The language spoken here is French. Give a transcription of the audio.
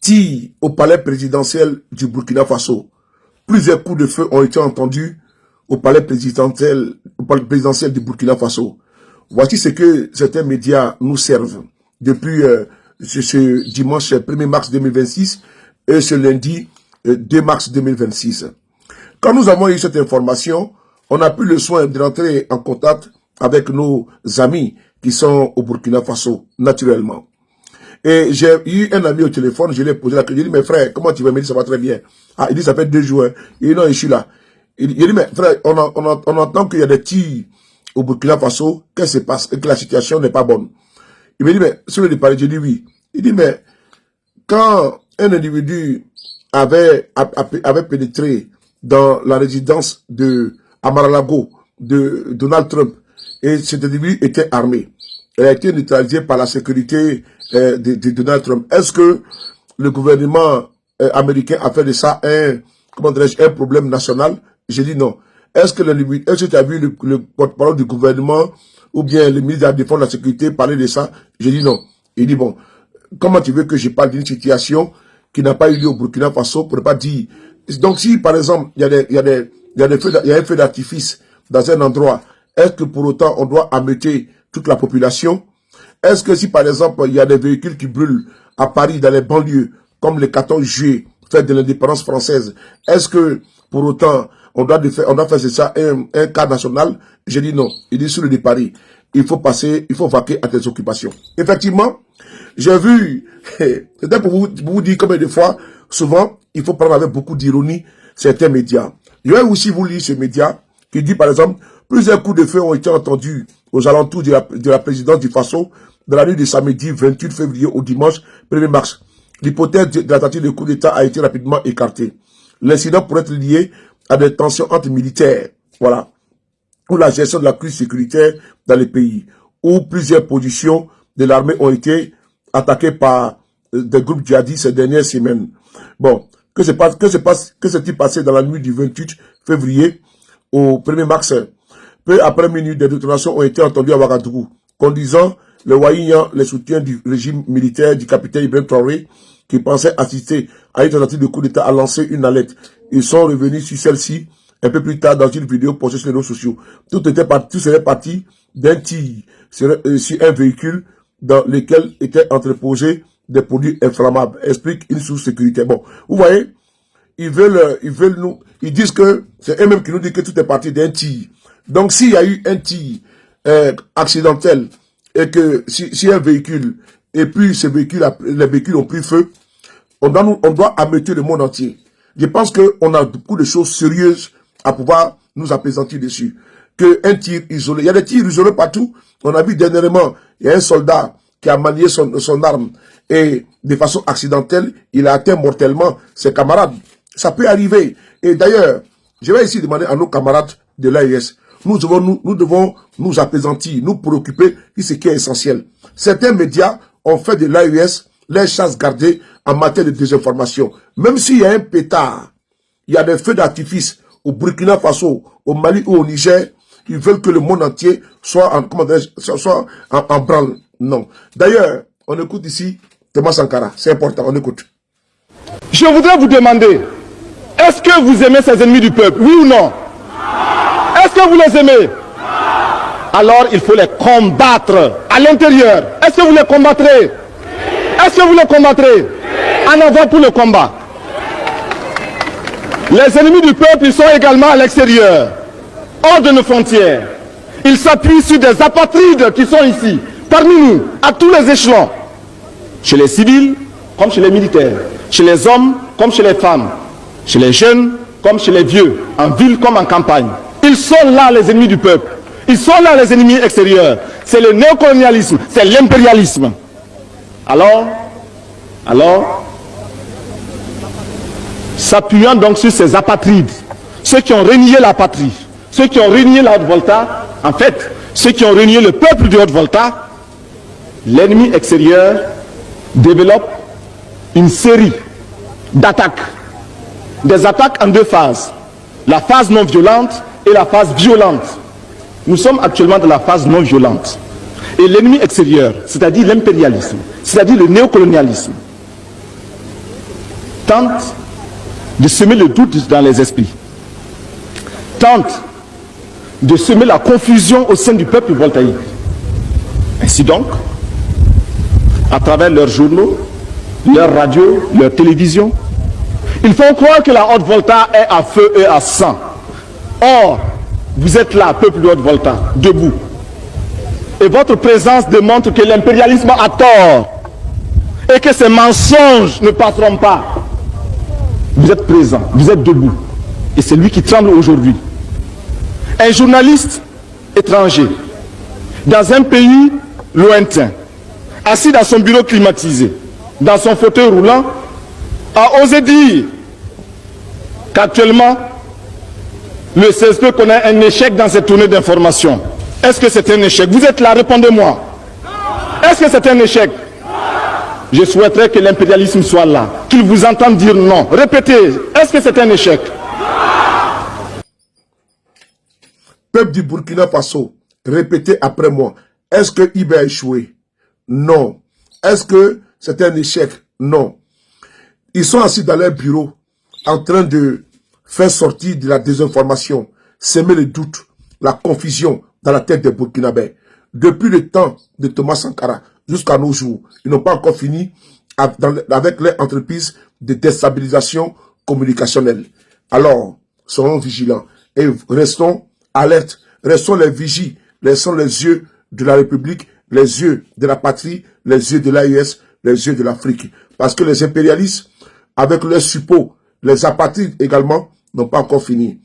tir au palais présidentiel du Burkina Faso. Plusieurs coups de feu ont été entendus au palais présidentiel du Burkina Faso. Voici ce que certains médias nous servent depuis ce dimanche 1er mars 2026 et ce lundi 2 mars 2026. Quand nous avons eu cette information, on a pris le soin de rentrer en contact avec nos amis qui sont au Burkina Faso, naturellement. Et j'ai eu un ami au téléphone, je lui ai posé la question, j'ai dit, mais frère, comment tu vas? Il me dit, ça va très bien. Ah, il dit, ça fait 2 jours. Il dit, non, je suis là. Il dit, mais frère, on entend qu'il y a des tirs au Burkina Faso, qu'est-ce qui se passe, et que la situation n'est pas bonne. Il me dit, mais sur le départ, j'ai dit oui. Il dit, mais quand un individu avait pénétré dans la résidence à Mar-a-Lago de Donald Trump, et cet individu était armé, elle a été neutralisée par la sécurité de Donald Trump. Est-ce que le gouvernement américain a fait de ça un problème national? J'ai dit non. Est-ce que tu as vu le porte-parole du gouvernement ou bien le ministre de la Défense de la Sécurité parler de ça? J'ai dit non. Il dit bon, comment tu veux que je parle d'une situation qui n'a pas eu lieu au Burkina Faso pour ne pas dire... Donc si par exemple il y a un feu d'artifice dans un endroit, est-ce que pour autant on doit ameuter toute la population? Est-ce que si par exemple il y a des véhicules qui brûlent à Paris dans les banlieues, comme le 14 juillet, fête de l'indépendance française, est-ce que pour autant on doit faire ça un cas national? J'ai dit non. Il dit sur le de Paris, il faut vaquer à tes occupations. Effectivement, j'ai vu, c'était pour vous dire combien de fois, souvent, il faut prendre avec beaucoup d'ironie certains médias. Je vais aussi vous lire ce média qui dit par exemple, plusieurs coups de feu ont été entendus aux alentours de la présidence du Faso dans la nuit de samedi 28 février au dimanche 1er mars. L'hypothèse de la tentative de coup d'État a été rapidement écartée. L'incident pourrait être lié à des tensions entre militaires, voilà, ou la gestion de la crise sécuritaire dans les pays, où plusieurs positions de l'armée ont été attaquées par des groupes djihadistes ces dernières semaines. Bon, que s'est-il passé dans la nuit du 28 février au 1er mars? Peu après minuit, des détonations ont été entendues à Ouagadougou, conduisant le Ouaïan les soutiens du régime militaire du capitaine Ibrahim Traoré, qui pensait assister à une tentative de coup d'État, à lancer une alerte. Ils sont revenus sur celle-ci un peu plus tard dans une vidéo postée sur les réseaux sociaux. Tout serait parti d'un tir sur un véhicule dans lequel étaient entreposés des produits inflammables, explique une source sécuritaire. Bon, vous voyez, ils disent que c'est eux-mêmes qui nous disent que tout est parti d'un tir. Donc s'il y a eu un tir accidentel et que si un véhicule et puis les véhicules ont pris feu, on doit ameuter le monde entier. Je pense qu'on a beaucoup de choses sérieuses à pouvoir nous apaisantir dessus. Un tir isolé, il y a des tirs isolés partout. On a vu dernièrement, il y a un soldat qui a manié son arme et de façon accidentelle, il a atteint mortellement ses camarades. Ça peut arriver. Et d'ailleurs, je vais ici demander à nos camarades de l'AES, nous devons nous apaisantir, nous préoccuper de ce qui est essentiel. Certains médias ont fait de l'AES les chasses gardées en matière de désinformation. Même s'il y a un pétard, il y a des feux d'artifice au Burkina Faso, au Mali ou au Niger, ils veulent que le monde entier soit en branle. Non. D'ailleurs, on écoute ici Thomas Sankara. C'est important, on écoute. Je voudrais vous demander, est-ce que vous aimez ces ennemis du peuple? Oui ou non? Est-ce que vous les aimez? Alors il faut les combattre à l'intérieur. Est-ce que vous les combattrez? Est-ce que vous les combattrez? En avant pour le combat. Les ennemis du peuple, ils sont également à l'extérieur, hors de nos frontières. Ils s'appuient sur des apatrides qui sont ici, parmi nous, à tous les échelons. Chez les civils, comme chez les militaires. Chez les hommes, comme chez les femmes. Chez les jeunes, comme chez les vieux. En ville comme en campagne. Ils sont là, les ennemis du peuple. Ils sont là, les ennemis extérieurs. C'est le néocolonialisme, c'est l'impérialisme. Alors, s'appuyant donc sur ces apatrides, ceux qui ont renié la patrie, ceux qui ont renié la Haute-Volta, en fait, ceux qui ont renié le peuple du Haute-Volta, l'ennemi extérieur développe une série d'attaques. Des attaques en 2 phases. La phase non violente et la phase violente. Nous sommes actuellement dans la phase non violente. Et l'ennemi extérieur, c'est-à-dire l'impérialisme, c'est-à-dire le néocolonialisme, tentent de semer le doute dans les esprits, tentent de semer la confusion au sein du peuple voltaïque. Ainsi donc, à travers leurs journaux, leurs radios, leurs télévisions, ils font croire que la Haute-Volta est à feu et à sang. Or, vous êtes là, peuple de Haute-Volta, debout. Et votre présence démontre que l'impérialisme a tort et que ces mensonges ne passeront pas. Vous êtes présent, vous êtes debout. Et c'est lui qui tremble aujourd'hui. Un journaliste étranger, dans un pays lointain, assis dans son bureau climatisé, dans son fauteuil roulant, a osé dire qu'actuellement, le CSP connaît un échec dans cette tournée d'information. Est-ce que c'est un échec? Vous êtes là, répondez-moi. Est-ce que c'est un échec? Je souhaiterais que l'impérialisme soit là, qu'il vous entende dire non. Répétez, est-ce que c'est un échec? Peuple du Burkina Faso, répétez après moi. Est-ce que IBE a échoué? Non. Est-ce que c'est un échec? Non. Ils sont assis dans leur bureau, en train de faire sortir de la désinformation, semer le doute, la confusion dans la tête des Burkinabés. Depuis le temps de Thomas Sankara jusqu'à nos jours, ils n'ont pas encore fini avec leur entreprise de déstabilisation communicationnelle. Alors, soyons vigilants et restons alertes, restons les vigies, restons les yeux de la République, les yeux de la patrie, les yeux de l'AES, les yeux de l'Afrique. Parce que les impérialistes, avec leurs suppôts, les apatrides également, n'ont pas encore fini.